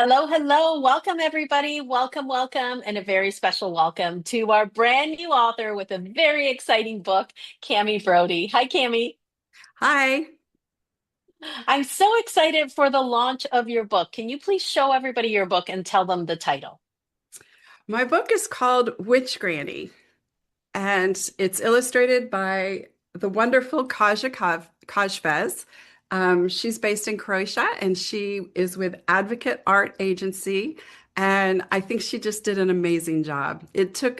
Hello, hello. Welcome, everybody. Welcome, welcome, and a very special welcome to our brand new author with a very exciting book, Cammie Brodie. Hi, Cammie. Hi. I'm so excited for the launch of your book. Can you please show everybody your book and tell them the title? My book is called Witch Granny, and it's illustrated by the wonderful Kajfez. She's based in Croatia, and she is with Advocate Art Agency, and I think she just did an amazing job.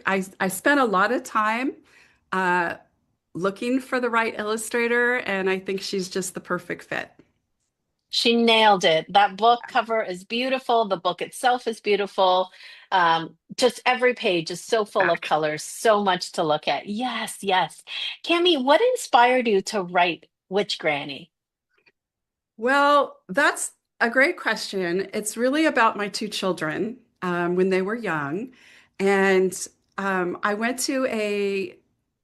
I spent a lot of time uh, looking for the right illustrator, and I think she's just the perfect fit. She nailed it. That book cover is beautiful. The book itself is beautiful. Just every page is so full of colors, so much to look at. Yes, yes. Cammie, what inspired you to write Witch Granny? Well, that's a great question. It's really about my two children when they were young. And I went to a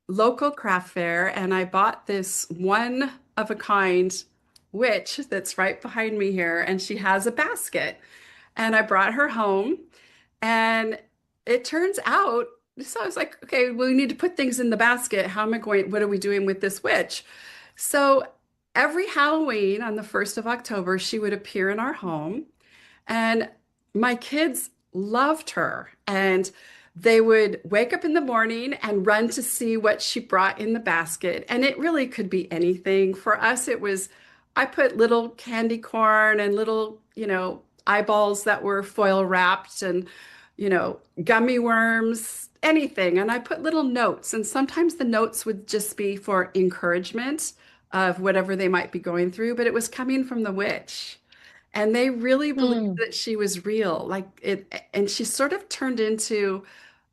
local craft fair and I bought this one of a kind witch that's right behind me here. And she has a basket. And I brought her home. And it turns out, so I was like, okay, well, we need to put things in the basket. What are we doing with this witch? So every Halloween on the 1st of October, she would appear in our home. And my kids loved her. And they would wake up in the morning and run to see what she brought in the basket. And it really could be anything. For us, I put little candy corn and little, eyeballs that were foil wrapped and, gummy worms, anything. And I put little notes. And sometimes the notes would just be for encouragement of whatever they might be going through, but it was coming from the witch. And they really believed Hmm. that she was real. Like it, and she sort of turned into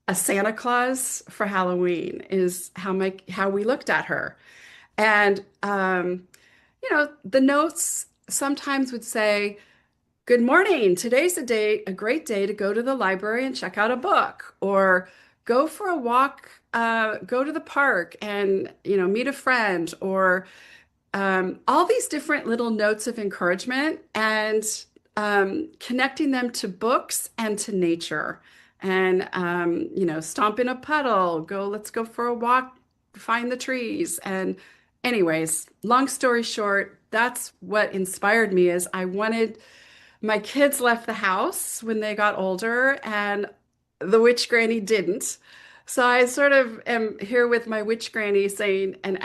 a Santa Claus for Halloween is how we looked at her. And the notes sometimes would say, "Good morning. Today's a great day to go to the library and check out a book, or go for a walk, go to the park and meet a friend, or all these different little notes of encouragement and connecting them to books and to nature. And, stomp in a puddle, let's go for a walk, find the trees. And, anyways, long story short, that's what inspired me is my kids left the house when they got older, and the witch granny didn't. So I sort of am here with my witch granny saying, and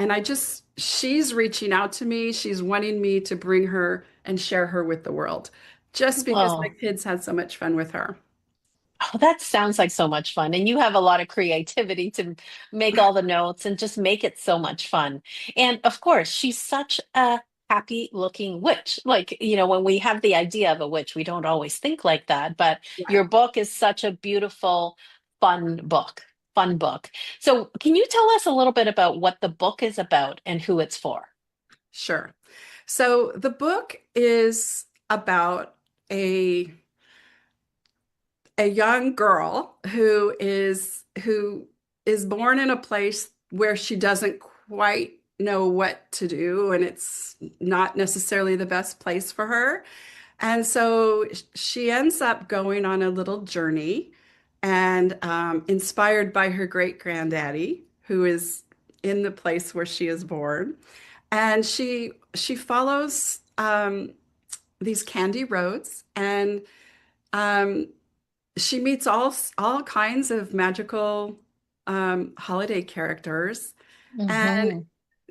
she's reaching out to me. She's wanting me to bring her and share her with the world just because my Oh, kids had so much fun with her. oh, that sounds like so much fun. And you have a lot of creativity to make all the notes and just make it so much fun. And of course, she's such a happy looking witch. Like, when we have the idea of a witch, we don't always think like that. But your Right. book is such a beautiful, fun book. Fun book. So, can you tell us a little bit about what the book is about and who it's for? Sure. So the book is about a a young girl who is born in a place where she doesn't quite know what to do, and it's not necessarily the best place for her. And so she ends up going on a little journey and inspired by her great granddaddy, who is in the place where she is born. And she follows these candy roads, and um, she meets all kinds of magical holiday characters. And Hmm.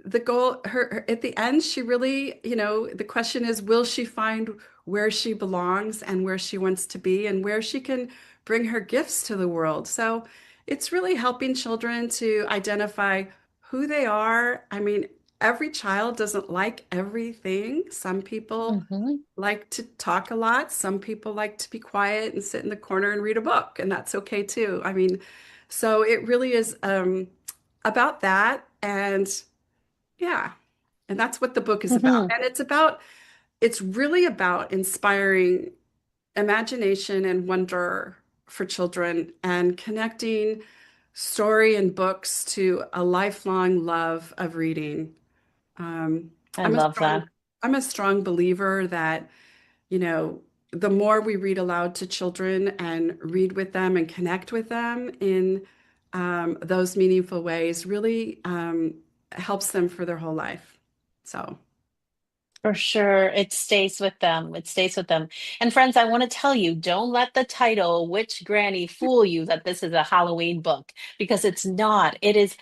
at the end, she really, the question is, will she find where she belongs and where she wants to be and where she can bring her gifts to the world? So it's really helping children to identify who they are. I mean, every child doesn't like everything. Some people Hmm. like to talk a lot. Some people like to be quiet and sit in the corner and read a book, and that's okay too. I mean, so it really is about that. And yeah, and that's what the book is about. Hmm. And it's really about inspiring imagination and wonder for children and connecting story and books to a lifelong love of reading. Um, I I'm a love strong, that. I'm a strong believer that, you know. the more we read aloud to children and read with them and connect with them in those meaningful ways really helps them for their whole life. So, For sure. It stays with them. It stays with them. And friends, I want to tell you, don't let the title, Witch Granny, fool you that this is a Halloween book because it's not. It is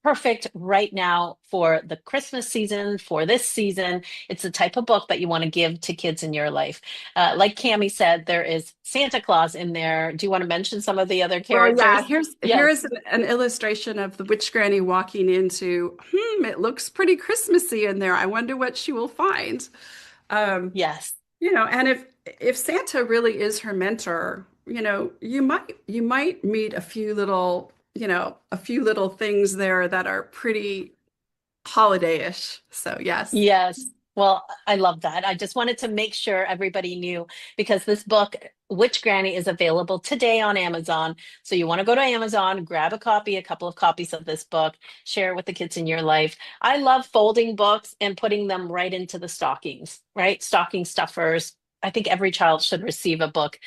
perfect right now for the Christmas season, for this season. It's the type of book that you want to give to kids in your life. Like Cammie said, there is Santa Claus in there. Do you want to mention some of the other well, yeah, characters? here's Yes. an illustration of the witch granny walking into, it looks pretty Christmassy in there. I wonder what she will find. Um, Yes. and if Santa really is her mentor, you might meet a few little things there that are pretty holiday-ish. So yes. Yes. Well, I love that. I just wanted to make sure everybody knew because this book, Witch Granny, is available today on Amazon. So you want to go to Amazon, grab a copy, a couple of copies of this book, share it with the kids in your life. I love folding books and putting them right into the stockings, right? Stocking stuffers. I think every child should receive a book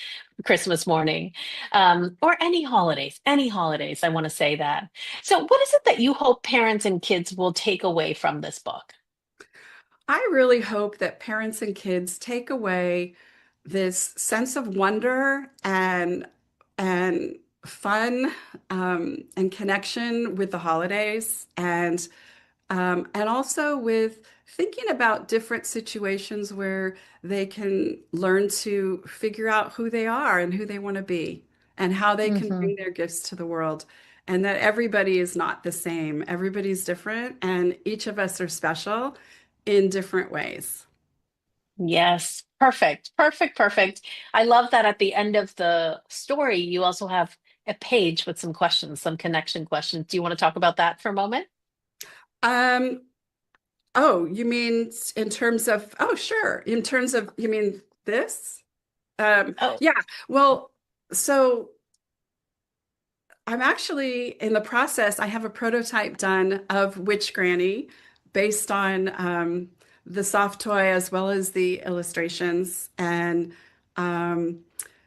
Christmas morning, or any holidays. I want to say that. So, what is it that you hope parents and kids will take away from this book? I really hope that parents and kids take away this sense of wonder and fun and connection with the holidays and also with thinking about different situations where they can learn to figure out who they are and who they want to be and how they can Hmm. bring their gifts to the world. And that everybody is not the same. Everybody's different, and each of us are special in different ways. Yes, perfect, perfect, perfect. I love that at the end of the story, you also have a page with some questions, some connection questions. Do you want to talk about that for a moment? Um, oh, you mean in terms of, oh, sure. In terms of, you mean this? Oh, Yeah. Well, so I'm actually in the process. I have a prototype done of Witch Granny based on the soft toy as well as the illustrations. And um,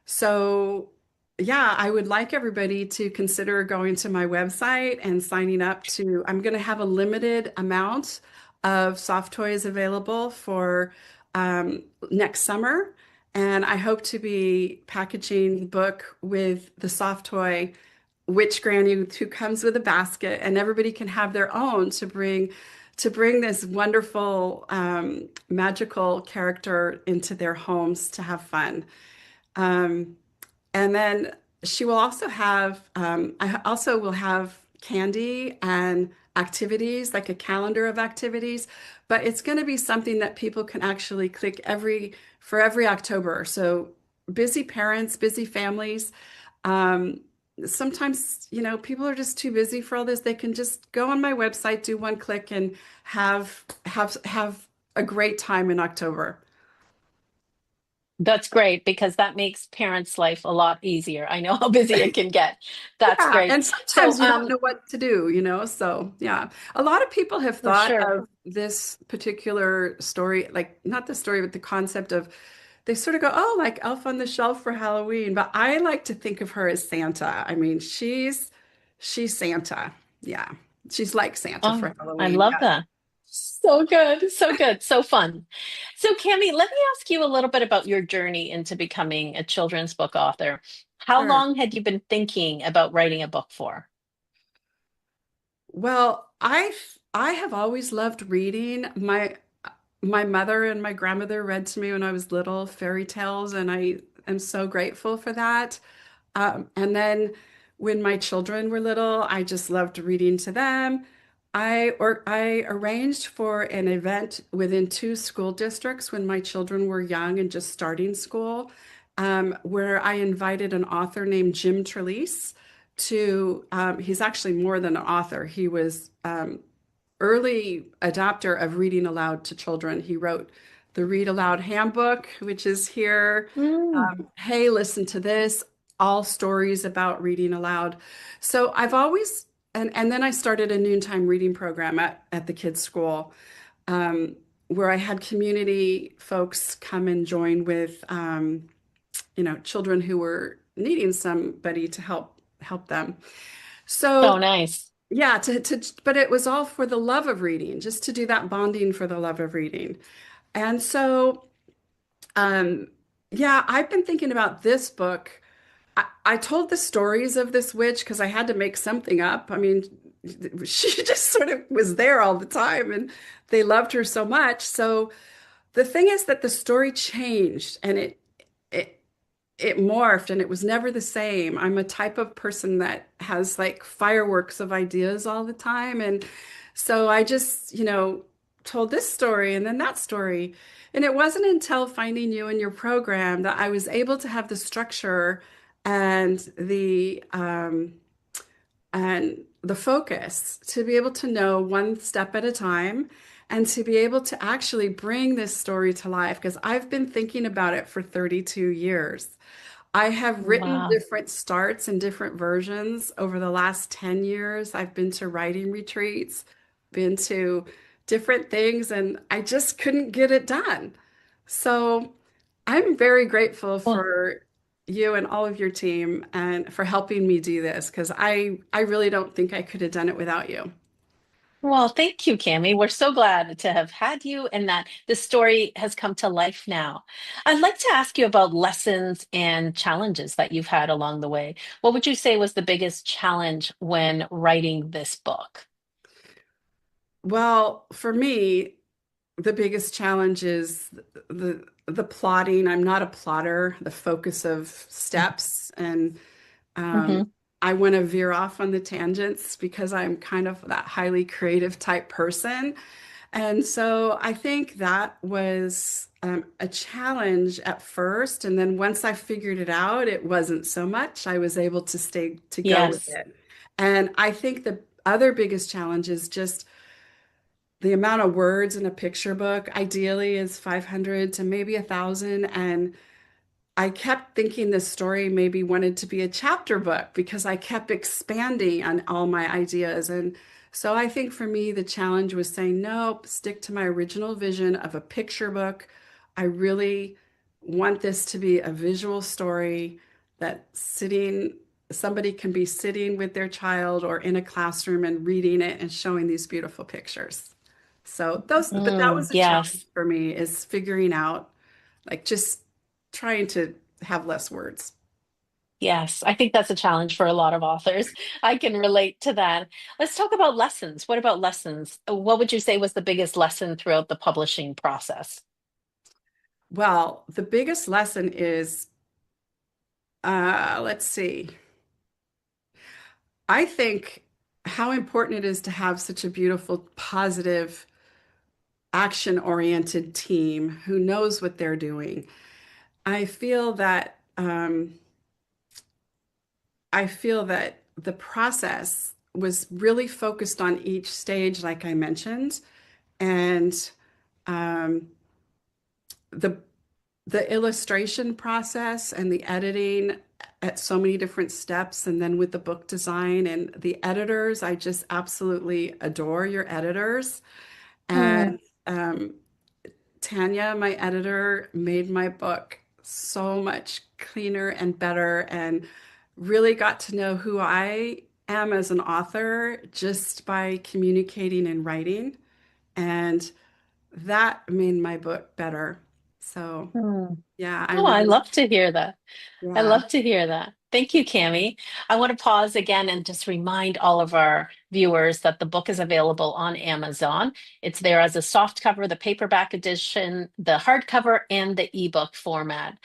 so, yeah, I would like everybody to consider going to my website and signing up to, I'm going to have a limited amount of soft toys available for next summer. And I hope to be packaging the book with the soft toy witch granny who comes with a basket, and everybody can have their own to bring this wonderful magical character into their homes to have fun. Um, and then she will also have, I also will have candy and activities, like a calendar of activities, but it's going to be something that people can actually click for every October. So busy parents, busy families. Um, Sometimes, people are just too busy for all this. They can just go on my website, do one click, and have a great time in October. that's great because that makes parents' life a lot easier. I know how busy it can get. That's Yeah, great. and So, sometimes you don't know what to do, So, yeah. A lot of people have for thought sure. of this particular story, like not the story, but the concept of they sort of go, oh, like Elf on the Shelf for Halloween. But I like to think of her as Santa. I mean, she's Santa. Yeah. She's like Santa Oh, for I Halloween. love Yeah, that. So good, so good, so fun. So, Cami, let me ask you a little bit about your journey into becoming a children's book author. How sure. long had you been thinking about writing a book for? Well, I have always loved reading. My mother and my grandmother read to me when I was little fairy tales, and I am so grateful for that. And then when my children were little, I just loved reading to them. I arranged for an event within two school districts when my children were young and just starting school, where I invited an author named Jim Trelease to. He's actually more than an author. He was early adopter of reading aloud to children. He wrote the Read Aloud Handbook, which is here. Mm. Hey, listen to this, all stories about reading aloud. So I've always, and then I started a noontime reading program at the kids' school, where I had community folks come and join with. children who were needing somebody to help them. So So nice. yeah, but it was all for the love of reading, just to do that bonding for the love of reading. And so um yeah, I've been thinking about this book. I told the stories of this witch because I had to make something up. I mean, she just sort of was there all the time and they loved her so much. So the thing is that the story changed and it it morphed and it was never the same. I'm a type of person that has like fireworks of ideas all the time. And so I just, told this story and then that story. And it wasn't until finding you in your program that I was able to have the structure and the focus to be able to know one step at a time and to be able to actually bring this story to life because I've been thinking about it for 32 years. I have written Wow. different starts and different versions over the last 10 years. I've been to writing retreats, been to different things, and I just couldn't get it done. So I'm very grateful Well, for you and all of your team and for helping me do this because I really don't think I could have done it without you. well, thank you, Cammie. We're so glad to have had you and that the story has come to life now. I'd like to ask you about lessons and challenges that you've had along the way. What would you say was the biggest challenge when writing this book? Well, for me, the biggest challenge is the plotting. I'm not a plotter, the focus of steps, and um, Hmm. I want to veer off on the tangents because I'm kind of that highly creative type person. And so I think that was a challenge at first. And then once I figured it out, it wasn't so much. I was able to stay to go with Yes. it. And I think the other biggest challenge is just the amount of words in a picture book ideally is 500 to maybe 1,000. And I kept thinking this story maybe wanted to be a chapter book because I kept expanding on all my ideas. And so I think for me, the challenge was saying, nope, stick to my original vision of a picture book. I really want this to be a visual story that somebody can be sitting with their child or in a classroom and reading it and showing these beautiful pictures. But that was a challenge Yes. for me is figuring out, like, just trying to have less words. Yes. I think that's a challenge for a lot of authors. I can relate to that. Let's talk about lessons. What about lessons? What would you say was the biggest lesson throughout the publishing process? Well, the biggest lesson is, let's see, I think how important it is to have such a beautiful, positive, action-oriented team who knows what they're doing. I feel that the process was really focused on each stage, like I mentioned, and um, the the illustration process and the editing at so many different steps, and then with the book design and the editors, I just absolutely adore your editors. Mm, And um, Tanya, my editor, made my book so much cleaner and better, and really got to know who I am as an author just by communicating and writing. And that made my book better. So, mm. yeah, I Oh, I really, love to hear that. I yeah. love to hear that. Thank you, Cammie. I want to pause again and just remind all of our viewers that the book is available on Amazon. It's there as a soft cover, the paperback edition, the hardcover, and the ebook format.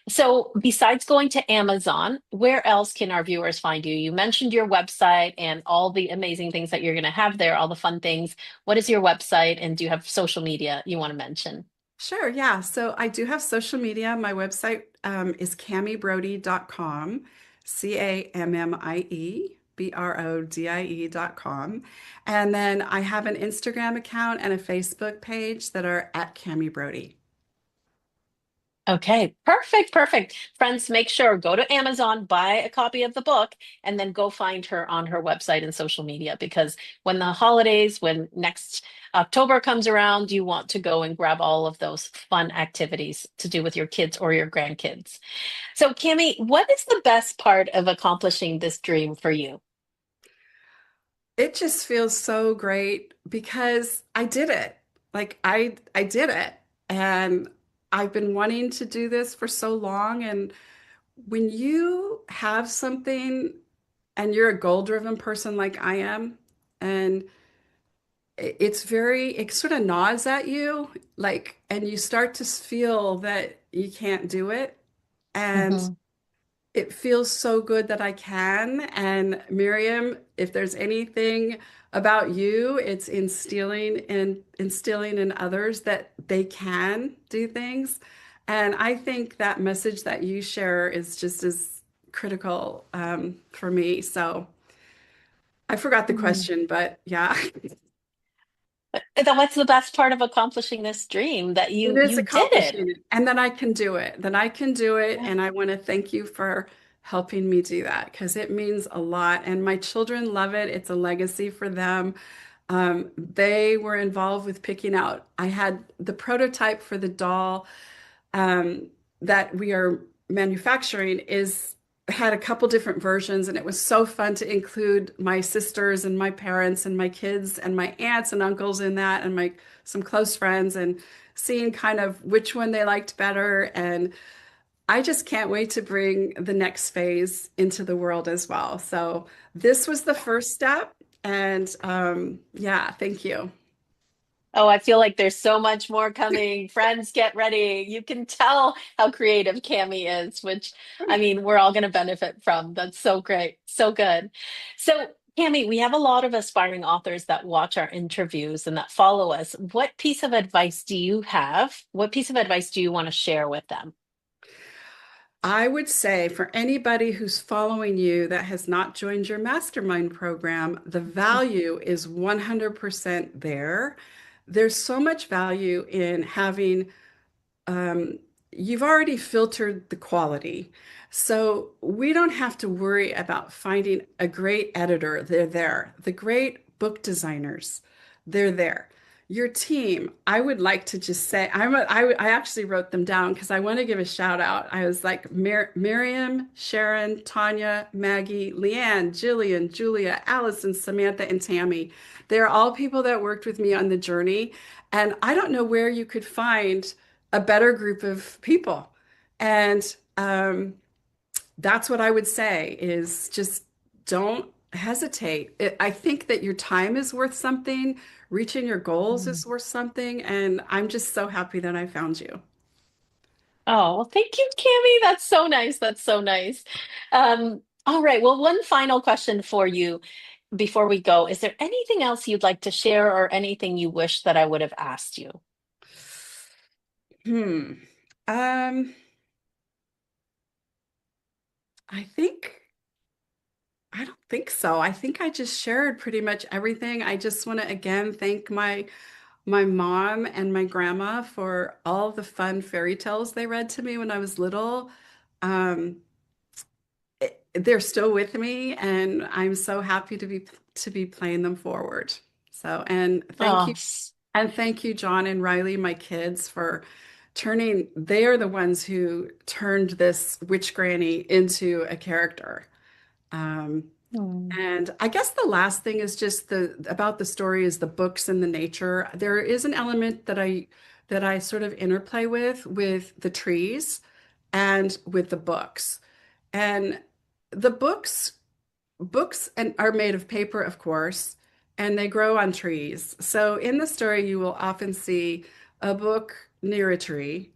So, besides going to Amazon, where else can our viewers find you? You mentioned your website and all the amazing things that you're going to have there, all the fun things. What is your website, and do you have social media you want to mention? Sure, yeah. So I do have social media. My website is cammiebrodie.com, CAMMIEBRODIE.com. And then I have an Instagram account and a Facebook page that are at Cammie Brodie. Okay, perfect, perfect. Friends, make sure go to Amazon, buy a copy of the book, and then go find her on her website and social media because when the holidays, when next October comes around, you want to go and grab all of those fun activities to do with your kids or your grandkids. So, Cammie, what is the best part of accomplishing this dream for you? It just feels so great because I did it. Like I did it. And I've been wanting to do this for so long. And when you have something and you're a goal-driven person like I am, and it's very, it sort of gnaws at you, like, and you start to feel that you can't do it. And Mhm. it feels so good that I can. And Miriam, if there's anything about you, it's instilling in others that they can do things. And I think that message that you share is just as critical for me. So I forgot the Mhm. question, but yeah. Then what's the best part of accomplishing this dream that It is you did it? accomplishing it, and then I can do it. Then I can do it, Yeah. and I want to thank you for helping me do that because it means a lot. And my children love it. It's a legacy for them. They were involved with picking out. I had the prototype for the doll um, that we are manufacturing is had a couple different versions, and it was so fun to include my sisters and my parents and my kids and my aunts and uncles in that, and my some close friends, and seeing kind of which one they liked better. And I just can't wait to bring the next phase into the world as well. So this was the first step, and yeah, thank you. Oh, I feel like there's so much more coming. Friends, get ready. You can tell how creative Cammie is, which I mean, we're all going to benefit from. That's so great. So good. So, Cammie, we have a lot of aspiring authors that watch our interviews and that follow us. What piece of advice do you have? What piece of advice do you want to share with them? I would say for anybody who's following you that has not joined your mastermind program, the value is 100% there. There's so much value in having um, you've already filtered the quality. So we don't have to worry about finding a great editor. They're there. The great book designers, they're there. Your team, I would like to just say, I actually wrote them down because I want to give a shout out. I was like Miriam, Sharon, Tanya, Maggie, Leanne, Jillian, Julia, Allison, Samantha, and Tammy. They're all people that worked with me on the journey. And I don't know where you could find a better group of people. And that's what I would say is just don't hesitate. I think that your time is worth something, reaching your goals Mhm. is worth something, and I'm just so happy that I found you. Oh, well, thank you, Cammie. That's so nice. That's so nice. All right. Well, one final question for you before we go. Is there anything else you'd like to share or anything you wish that I would have asked you? Hmm. Um, I think I don't think so. I think I just shared pretty much everything. I just want to again thank my mom and my grandma for all the fun fairy tales they read to me when I was little. Um, they're still with me, and I'm so happy to be playing them forward. So, Oh, and thank you, John and Riley, my kids, for turning. They are the ones who turned this witch granny into a character. Um, hmm. and I guess the last thing is just the about the story is the books and the nature. There is an element that I sort of interplay with the trees and with the books. And the books and are made of paper, of course, and they grow on trees. So in the story, you will often see a book near a tree,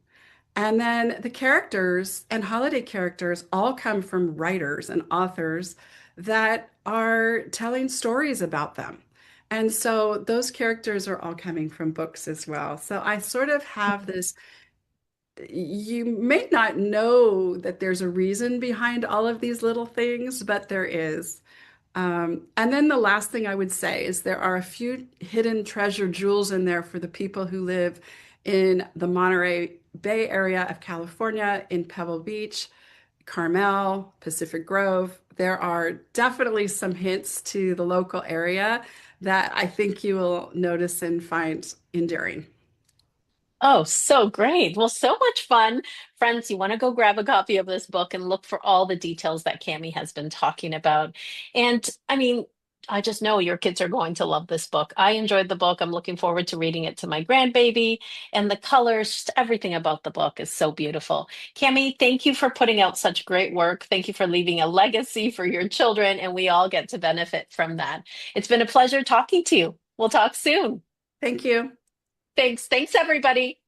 and then the characters and holiday characters all come from writers and authors that are telling stories about them. And so those characters are all coming from books as well. So I sort of have this, you may not know that there's a reason behind all of these little things, but there is. And then the last thing I would say is there are a few hidden treasure jewels in there for the people who live in the Monterey Bay area of California, in Pebble Beach, Carmel, Pacific Grove. There are definitely some hints to the local area that I think you will notice and find endearing. Oh, so great. Well, so much fun. Friends, you want to go grab a copy of this book and look for all the details that Cammie has been talking about. And I mean, I just know your kids are going to love this book. I enjoyed the book. I'm looking forward to reading it to my grandbaby. And the colors, just everything about the book is so beautiful. Cammie, thank you for putting out such great work. Thank you for leaving a legacy for your children, and we all get to benefit from that. It's been a pleasure talking to you. We'll talk soon. Thank you. Thanks. Thanks, everybody.